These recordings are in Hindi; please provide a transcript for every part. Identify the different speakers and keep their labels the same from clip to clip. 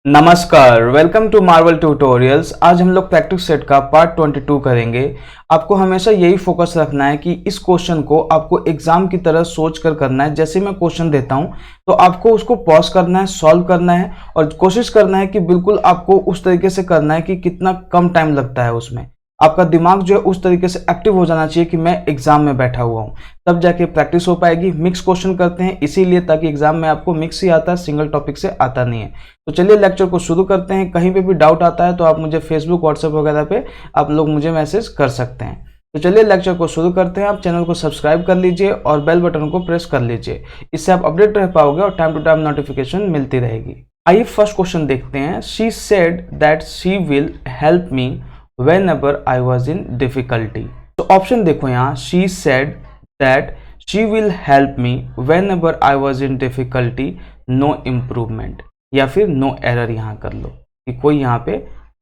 Speaker 1: नमस्कार, वेलकम टू मार्वल ट्यूटोरियल्स। आज हम लोग प्रैक्टिस सेट का पार्ट 22 करेंगे। आपको हमेशा यही फोकस रखना है कि इस क्वेश्चन को आपको एग्जाम की तरह सोच कर करना है। जैसे मैं क्वेश्चन देता हूं तो आपको उसको पॉज करना है, सॉल्व करना है और कोशिश करना है कि बिल्कुल आपको उस तरीके से करना है कि कितना कम टाइम लगता है उसमें। आपका दिमाग जो है उस तरीके से एक्टिव हो जाना चाहिए कि मैं एग्जाम में बैठा हुआ हूँ, तब जाके प्रैक्टिस हो पाएगी। मिक्स क्वेश्चन करते हैं इसीलिए ताकि एग्जाम में आपको मिक्स ही आता है, सिंगल टॉपिक से आता नहीं है। तो चलिए लेक्चर को शुरू करते हैं। कहीं पे भी डाउट आता है तो आप मुझे फेसबुक, व्हाट्सएप वगैरह पे आप लोग मुझे मैसेज कर सकते हैं। तो चलिए लेक्चर को शुरू करते हैं। आप चैनल को सब्सक्राइब कर लीजिए और बेल बटन को प्रेस कर लीजिए, इससे आप अपडेट रह पाओगे और टाइम टू टाइम नोटिफिकेशन मिलती रहेगी। आइए फर्स्ट क्वेश्चन देखते हैं। She said that she will help me whenever I was in difficulty। तो ऑप्शन देखो यहाँ, she said that she will help me whenever I was in difficulty, no improvement, या फिर no error यहाँ कर लो कि कोई यहाँ पे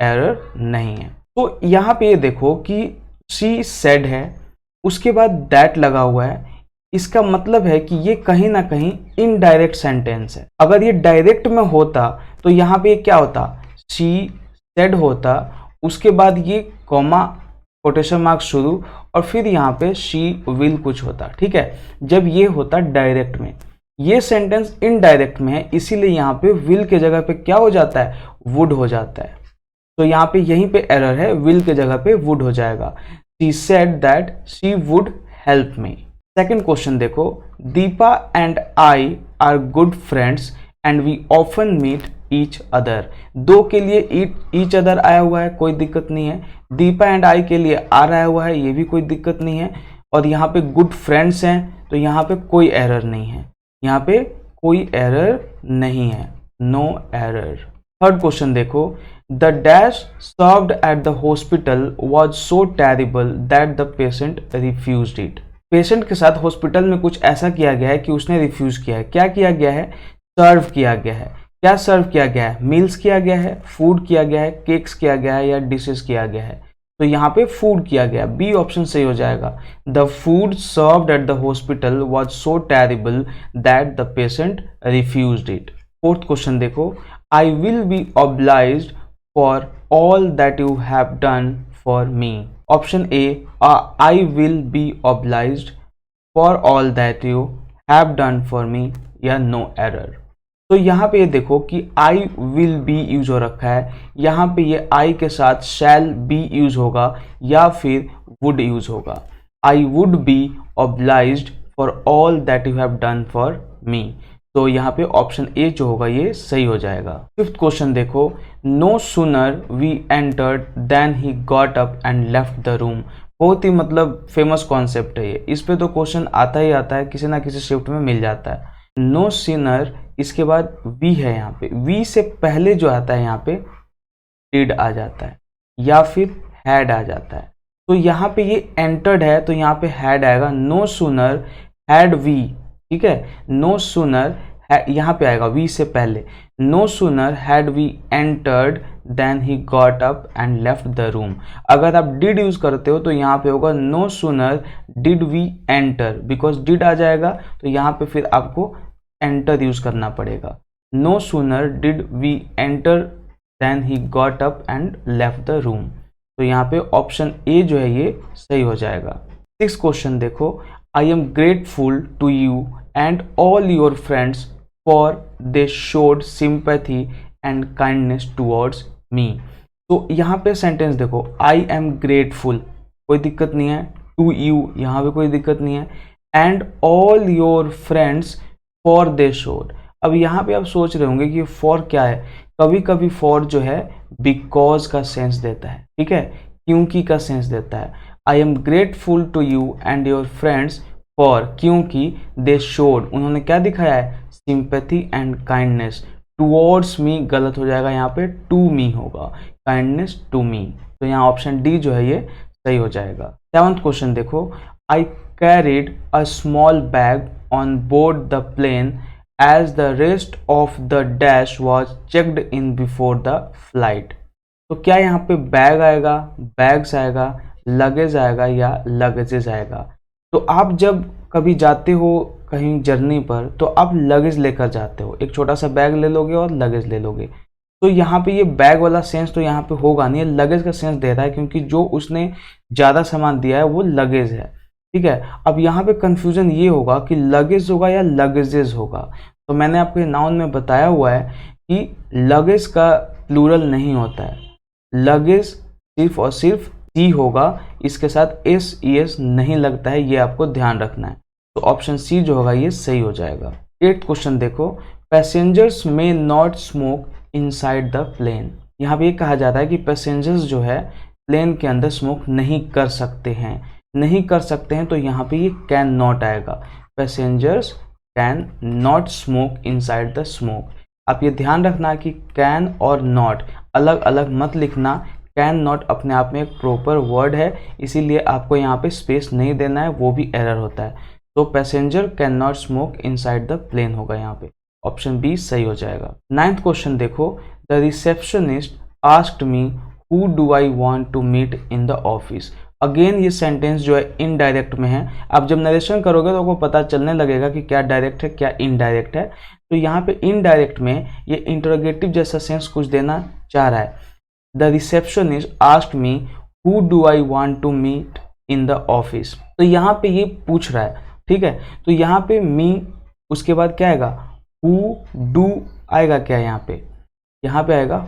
Speaker 1: एरर नहीं है। तो यहाँ पे ये देखो कि she said है, उसके बाद that लगा हुआ है। इसका मतलब है कि ये कहीं ना कहीं इनडायरेक्ट सेंटेंस है। अगर ये डायरेक्ट में होता तो यहाँ पे क्या होता, she said होता, उसके बाद ये कॉमा, कोटेशन मार्क शुरू और फिर यहाँ पे शी विल कुछ होता। ठीक है, जब ये होता डायरेक्ट में, ये सेंटेंस इनडायरेक्ट में है इसीलिए यहाँ पे विल के जगह पे क्या हो जाता है, वुड हो जाता है। तो यहाँ पे यहीं पे एरर है, विल के जगह पे वुड हो जाएगा। She said that she would help me. Second question देखो, Deepa and I are good friends and we often meet each other. दो के लिए ईच अदर आया हुआ है, कोई दिक्कत नहीं है। दीपा एंड आई के लिए आर आया हुआ है, ये भी कोई दिक्कत नहीं है। और यहाँ पे गुड फ्रेंड्स हैं तो यहाँ पे कोई एरर नहीं है, यहाँ पे कोई एरर नहीं है, नो एरर। थर्ड क्वेश्चन देखो, the dash served at the hospital was so terrible that the patient refused it. Patient के साथ हॉस्पिटल में कुछ ऐसा किया गया है कि उसने रिफ्यूज किया है। क्या किया गया है, सर्व किया गया है। क्या सर्व किया गया है, मील्स किया गया है, फूड किया गया है, केक्स किया गया है या डिशेस किया गया है। तो यहाँ पे फूड किया गया, बी ऑप्शन सही हो जाएगा। The food served at the hospital was so terrible that the patient refused it. Fourth question देखो, I will be obliged for all that you have done for me. Option a, I will be obliged for all that you have done for me या नो एरर। तो यहाँ पे ये देखो कि आई विल बी यूज हो रखा है, यहाँ पे ये आई के साथ शैल बी यूज होगा या फिर वुड यूज होगा। I would be obliged for all that you have done for मी। तो यहाँ पे ऑप्शन ए जो होगा ये सही हो जाएगा। फिफ्थ क्वेश्चन देखो, no sooner we entered then he got up and left the room. बहुत ही मतलब फेमस कॉन्सेप्ट है ये, इस पे तो क्वेश्चन आता ही आता है, किसी ना किसी शिफ्ट में मिल जाता है। नो सीनर, इसके बाद वी है, यहाँ पे वी से पहले जो आता है यहाँ पे डिड आ जाता है या फिर हैड आ जाता है। तो यहाँ पे ये एंटर्ड है तो यहाँ पे हैड आएगा। नो सूनर हैड वी, ठीक है, नो सूनर यहाँ पे आएगा वी से पहले। No sooner had we entered then he got up and left the room. अगर आप डिड यूज करते हो तो यहाँ पे होगा no sooner did we enter, because did आ जाएगा तो यहाँ पे फिर आपको एंटर यूज करना पड़ेगा। No sooner did we enter then he got up and left the room. तो यहाँ पे ऑप्शन ए जो है ये सही हो जाएगा। सिक्स क्वेश्चन देखो, I am grateful to you and all your friends for they showed sympathy and kindness towards me. तो यहाँ पे सेंटेंस देखो, आई एम ग्रेटफुल, कोई दिक्कत नहीं है। टू यू, यहाँ पे कोई दिक्कत नहीं है। And all your friends for they showed. अब यहाँ पे आप सोच रहे होंगे कि फॉर क्या है। कभी कभी फॉर जो है बिकॉज का सेंस देता है, ठीक है, क्योंकि का सेंस देता है। I am grateful to you and your friends for, क्योंकि दे शोड, उन्होंने क्या दिखाया है, sympathy and kindness. Towards me गलत हो जाएगा, यहाँ पे टू मी होगा, काइंडनेस टू मी। तो यहाँ ऑप्शन डी जो है ये सही हो जाएगा। सेवंथ क्वेश्चन देखो, I carried a small bag on board the plane as the rest of the dash was checked in before the flight। तो क्या यहाँ पे बैग आएगा, बैग्स आएगा, लगेज आएगा या लगेजेस आएगा। तो आप जब कभी जाते हो कहीं जर्नी पर तो आप लगेज लेकर जाते हो, एक छोटा सा बैग ले लोगे और लगेज ले लोगे। तो यहाँ पे ये बैग वाला सेंस तो यहाँ पे होगा नहीं, लगेज का सेंस दे रहा है क्योंकि जो उसने ज़्यादा सामान दिया है वो लगेज है। ठीक है, अब यहाँ पे कंफ्यूजन ये होगा कि लगेज होगा या लगेजेस होगा। तो मैंने आपको नाउन में बताया हुआ है कि लगेज का प्लूरल नहीं होता है, लगेज सिर्फ और सिर्फ सी होगा, इसके साथ एस ई एस नहीं लगता है, ये आपको ध्यान रखना है। तो ऑप्शन सी जो होगा ये सही हो जाएगा। 8th क्वेश्चन देखो, passengers may not smoke inside the plane. यहाँ पे ये कहा जाता है कि पैसेंजर्स जो है प्लेन के अंदर स्मोक नहीं कर सकते हैं, नहीं कर सकते हैं, तो यहाँ पे ये कैन नॉट आएगा। Passengers can not smoke inside the smoke. आप ये ध्यान रखना कि कैन और नॉट अलग अलग मत लिखना, कैन नॉट अपने आप में एक प्रॉपर वर्ड है, इसीलिए आपको यहाँ पे स्पेस नहीं देना है, वो भी एरर होता है। तो passenger can not smoke inside the plane होगा यहाँ पे, ऑप्शन बी सही हो जाएगा। 9th क्वेश्चन देखो, the receptionist asked me who do I want to meet in the office. Again ये सेंटेंस जो है इनडायरेक्ट में है। आप जब नरेशन करोगे तो आपको पता चलने लगेगा कि क्या डायरेक्ट है क्या इनडायरेक्ट है। तो यहाँ पे इनडायरेक्ट में ये इंटरोगेटिव जैसा सेंस कुछ देना चाह रहा है। The receptionist asked me who do I want to meet in the office. तो यहाँ पे ये पूछ रहा है, ठीक है। तो यहाँ पे मी, उसके बाद क्या आएगा, हु डू आएगा, क्या यहाँ पे आएगा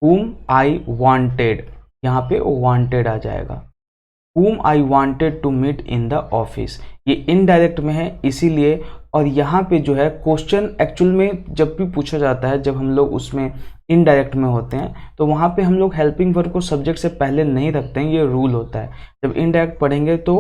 Speaker 1: whom I wanted, यहाँ पे wanted आ जाएगा, whom I wanted to meet in the office। ये इनडायरेक्ट में है इसीलिए, और यहाँ पे जो है क्वेश्चन एक्चुअल में जब भी पूछा जाता है, जब हम लोग उसमें इनडायरेक्ट में होते हैं तो वहाँ पे हम लोग हेल्पिंग वर्ब को सब्जेक्ट से पहले नहीं रखते हैं, ये रूल होता है। जब इनडायरेक्ट पढ़ेंगे तो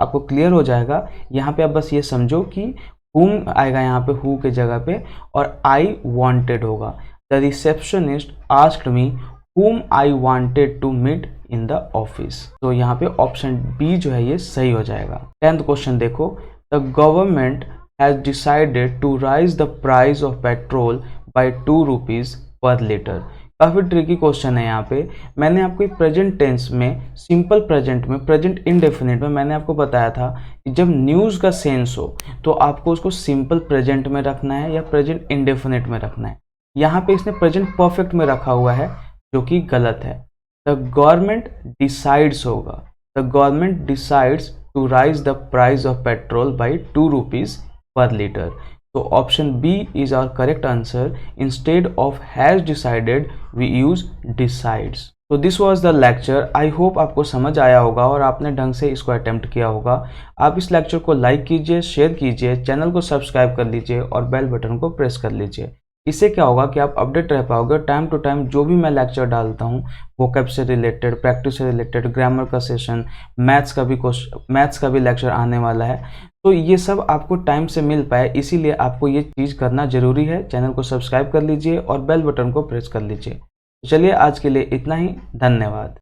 Speaker 1: आपको क्लियर हो जाएगा। यहाँ पे आप बस ये समझो कि whom आएगा यहाँ पे who के जगह पे, और I wanted होगा। The receptionist asked me whom I wanted to meet in the office। तो यहाँ पे ऑप्शन बी जो है ये सही हो जाएगा। 10th क्वेश्चन देखो, the government has decided to rise the price of petrol by 2 rupees per litre. काफ़ी ट्रिकी क्वेश्चन है। यहाँ पे मैंने आपको प्रेजेंट टेंस में, सिंपल प्रेजेंट में, प्रेजेंट इंडेफिनिट में मैंने आपको बताया था कि जब न्यूज़ का सेंस हो तो आपको उसको सिंपल प्रेजेंट में रखना है या प्रेजेंट इंडेफिनिट में रखना है। यहाँ पे इसने प्रेजेंट परफेक्ट में रखा हुआ है जो कि गलत है। द गवर्नमेंट डिसाइड्स होगा, the government decides to rise the price of petrol by 2 rupees per litre. तो option b is our correct answer. Instead of has decided we use decides. तो this was the lecture. I hope आपको समझ आया होगा और आपने ढंग से इसको अटेम्प्ट किया होगा। आप इस लेक्चर को लाइक कीजिए, शेयर कीजिए, चैनल को सब्सक्राइब कर लीजिए और बेल बटन को प्रेस कर लीजिए। इससे क्या होगा कि आप अपडेट रह पाओगे। टाइम टू टाइम जो भी मैं लेक्चर डालता हूँ, वोकैब से रिलेटेड, प्रैक्टिस से रिलेटेड, ग्रामर का सेशन, मैथ्स का भी लेक्चर आने वाला है, तो ये सब आपको टाइम से मिल पाए, इसीलिए आपको ये चीज़ करना ज़रूरी है। चैनल को सब्सक्राइब कर लीजिए और बेल बटन को प्रेस कर लीजिए। चलिए आज के लिए इतना ही, धन्यवाद।